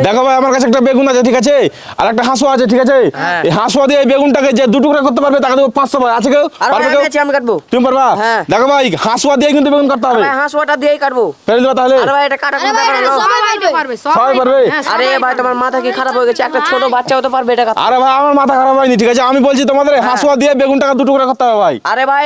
দেখো ভাই আমার কাছে একটা বেগুন আছে ঠিক আছে আর একটা হাঁসুয়া আছে ঠিক আছে এই হাঁসুয়া দিয়ে এই বেগুনটাকে যে 2 টুকরা করতে পারবে তাকে দেবো 500 ভাই আছে কেউ পারবে কেউ আমি কাটবো তুমি পারবা দেখো ভাই হাঁসুয়া দিয়ে কিন্তু বেগুন কাটতে হবে ভাই হাঁসুয়াটা দিয়েই কাটবো ফেলে দিবা তাহলে আরে ভাই এটা কাটা কোন ব্যাপার হলো সবাই পারবে আরে ভাই তোমার মাথা কি খারাপ হয়ে গেছে একটা ছোট বাচ্চাও তো পারবে এটা কাটতে আরে ভাই আমার মাথা খারাপ হয়নি ঠিক আছে আমি বলছি তোমাদের হাঁসুয়া দিয়ে বেগুনটাকে 2 টুকরা করতে হবে ভাই আরে ভাই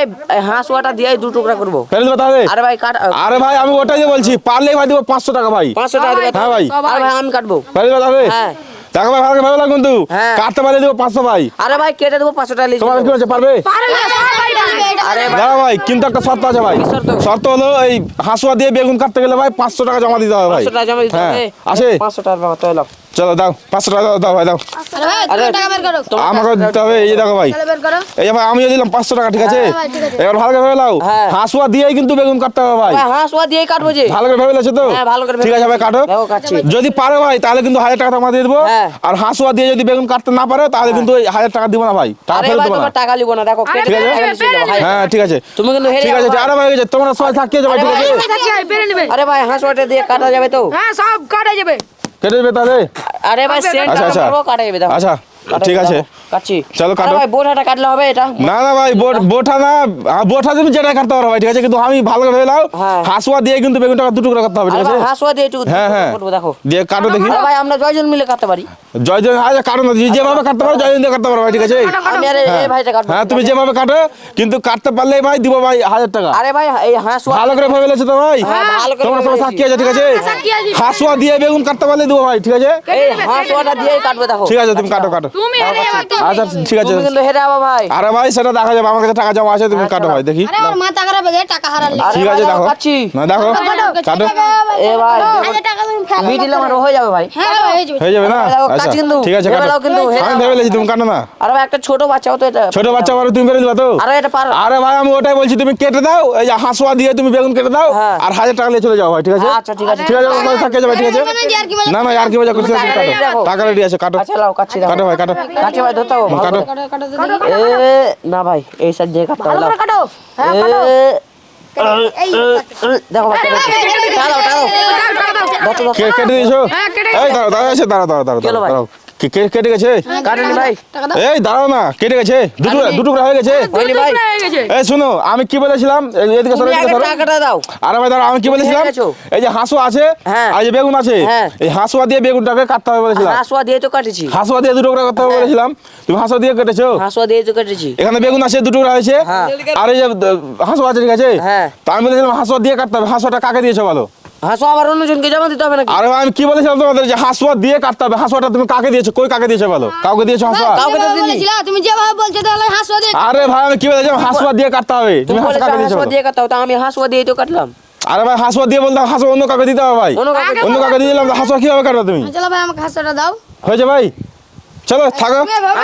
হাঁসুয়াটা দিয়েই 2 টুকরা করবো ফেলে দিবা তাহলে আরে ভাই কাট আরে ভাই আমি ওটাই যে বলছি পারলে ভাই দেবো 500 টাকা ভাই 500 টাকা দিবে হ্যাঁ ভাই আরে ভাই আমি কাটবো ফেলে দিবা তাহলে হ্যাঁ দেখো ভাই ভালো লাগে কিন্তু কাটতে পারলে দেবো 500 ভাই আরে ভাই কেটে দেবো 500 টাকা লিখে তোমার কি হচ্ছে পারবে আরে দাঁড়া ভাই কিন্তু একটা শর্ত আছে ভাই শর্ত হলো এই হাঁসুয়া দিয়ে বেগুন কাটতে গেলে ভাই 500 টাকা জমা দিতে হবে ভাই 500 টাকা জমা দিতে হবে আছে 500 টাকা বাবা তো এলো চলো দাও 500 টাকা দাও ভাই দাও আমাকে দিতে হবে এই দেখো ভাই এই ভাই আমিও দিলাম 500 টাকা ঠিক আছে এবার ভালো করে ভেবে নাও হাঁসুয়া দিয়েই কিন্তু বেগুন কাটতে হবে ভাই ভাই হাঁসুয়া দিয়েই কাটবো যে ভালো করে ভেবে লেছো তো হ্যাঁ ভালো করে ঠিক আছে ভাই কাটো দেখো কাটছি যদি পারো ভাই তাহলে কিন্তু 1000 টাকা জমা দিয়ে দেবো আর হাঁসুয়া দিয়ে যদি বেগুন কাটতে না পারো তাহলে কিন্তু 1000 টাকা দিব না ভাই টাকা আরে ফেরত ভাই দেবো না তোমার টাকা লিবো না দেখো কেটে ঠিক আছে হ্যাঁ ঠিক আছে তুমি কিন্তু হেরে ঠিক আছে আরে ভাই তোমরা সবাই থাকিয়ে যাবে ঠিক আছে আরে ভাই হাঁসুয়াটা দিয়ে কাটা যাবে তো হ্যাঁ সব কাটা যাবে কেটে দেবে তাহলে আরে ভাই সেন্টার করবো কাটা যাবে দাও আচ্ছা ঠিক আছে কাটছি চলো আরে কাটো ভাই বোঠাটা কাটলে হবে এটা না না ভাই বোঠা না বোঠা তুমি যেটা কাটতে পারো ভাই ঠিক আছে কিন্তু আমি ভালো করে ভেবে নাও হাঁসুয়া দিয়ে কিন্তু বেগুনটা 2 টুকরা করতে হবে ঠিক আরে আছে ভাই হাঁসুয়া দিয়ে একটু হ্যাঁ করবো দেখো দিয়ে কাটো দেখি আরে ভাই আমরা জয়জন মিলে কাটতে পারি জয়জন আচ্ছা কাটো না যেভাবে কাটতে পারো জয়জন দিয়ে কাটতে পারো ভাই ঠিক আছে আমি আরে এই ভাইটা কাটবো হ্যাঁ তুমি যেভাবে কাটো কিন্তু কাটতে পারলেই ভাই দিব ভাই 1000 টাকা আরে ভাই এই হাঁসুয়া ভালো করে ভেবে লেছো তো ভাই ভালো করে তোমরা সবাই সাক্ষী আছে ঠিক আছে হাঁসুয়া দিয়ে বেগুন কাটতে পারলে দিব ভাই ঠিক আছে এই হাঁসুয়াটা দিয়েই কাটবে দেখো ঠিক আছে তুমি কাটো তুমি হেরে যাবে তো আচ্ছা ঠিক আছে তুমি কিন্তু হেরে যাবে ভাই আরে ভাই সেটা দেখা যাবে আমার কাছে টাকা জমা আছে তুমি কাটো ভাই দেখি আরে আমার মাথা খারাপ হয়ে গেছে টাকা হারালে ঠিক আছে দেখো কাটছি না দেখো কাটো এ ভাই 1000 টাকা তুমি ফেলো মিডিল আমার হয়ে যাবে ভাই হ্যাঁ হয়ে যাবে হয়ে যাবে না দেখো, আচ্ছা কাটছি কিন্তু ঠিক আছে ভেবে কাটো নাও কিন্তু হেরে আমি যাবে। ভেবে লেছি তুমি কাটো না আরে ভাই একটা ছোট বাচ্চাও তো এটা ছোট বাচ্চা বড় তুমি বেরে দিবা তো আরে এটা পার আরে ভাই আমি ওটাই বলছি তুমি কেটে দাও এই যে হাঁসুয়া দিয়ে তুমি বেগুন কেটে দাও আর 1000 টাকা নিয়ে চলে যাও ভাই ঠিক আছে আচ্ছা ঠিক আছে ঠিক আছে ওখানে থাকে যাবে ঠিক আছে আর কি না না আর কি মজা করছিস কাটো টাকা রেডি আছে কাটো আচ্ছা লাও কাটছি দেখো কাটো ভাই কাটো কাটছি ভাই ধরতে হবে ভালো কাটো করে। এ না ভাই এই সাইড দিয়ে কাটতে হবে লাও। কাটো এই দেখো ভাই টাকা দাও ধরতে দাও কেটে দিয়েছো এই দাঁড়াও দাঁড়াও আছে দাঁড়াও কেলো ভাই? দাঁড়াও কেটে গেছে কাটেনি ভাই এই দাঁড়াও না কেটে গেছে দুটো হয়ে গেছে হয়নি ভাই এই শুনো আমি কি বলেছিলাম এদিকে সরো তুমি এদিকে আগে সরো টাকাটা দাও আরে ভাই দাঁড়াও আমি কি বলেছিলাম বুঝে গেছো? এই যে হাঁসু আছে হ্যাঁ। আর যে বেগুন আছে হ্যাঁ। এই হাঁসুয়া দিয়ে বেগুনটাকে কাটতে হবে বলেছিলাম হাঁসুয়া দিয়ে তো কাটেছি হাঁসুয়া দিয়ে 2 টুকরা করতে হবে বলেছিলাম তুমি হাঁসুয়া দিয়ে কেটেছো হাঁসুয়া দিয়ে তো কাটেছি এখানে বেগুন আছে 2 টুকরা হয়েছে হ্যাঁ। আর এই যে হাঁসুয়া আছে ঠিক আছে হ্যাঁ। তো আমি বলেছিলাম হাঁসুয়া দিয়ে কাটতে হবে হাঁসুয়াটা কাকে দিয়েছো বলো হাঁসুয়া আবার অন্যজনকে জমা দিতে হবে নাকি আরে ভাই আমি কি বলেছিলাম তোমাদের যে হাঁসুয়া দিয়ে কাটতে হবে হাঁসুয়াটা তুমি কাকে দিয়েছো কই কাকে দিয়েছো বলো কাউকে দিয়েছো হাঁসুয়া কাউকে তো দিইনি। বলেছিলা তুমি যেভাবে বলছো তাহলে হাসো দে আরে ভাই আমি কি বলেছিলাম হাঁসুয়া দিয়ে কাটতে হবে তুমি তুমি হাঁসুয়া বলেছো কাকে দিয়েছো হাঁসুয়া বলো? দিয়ে কাটতে তা আমি হাঁসুয়া দিয়ে তো কাটলাম আরে ভাই হাঁসুয়া দিয়ে বলতে হাঁসুয়া অন্য কাকে দিতে হবে ভাই অন্য কাউকে অন্য কাকে দিয়ে দিলাম হাঁসুয়া কিভাবে কাটবে তুমি চলো ভাই আমাকে হাসোটা দাও হয়েছে ভাই চলো থাকো তুমি এভাবে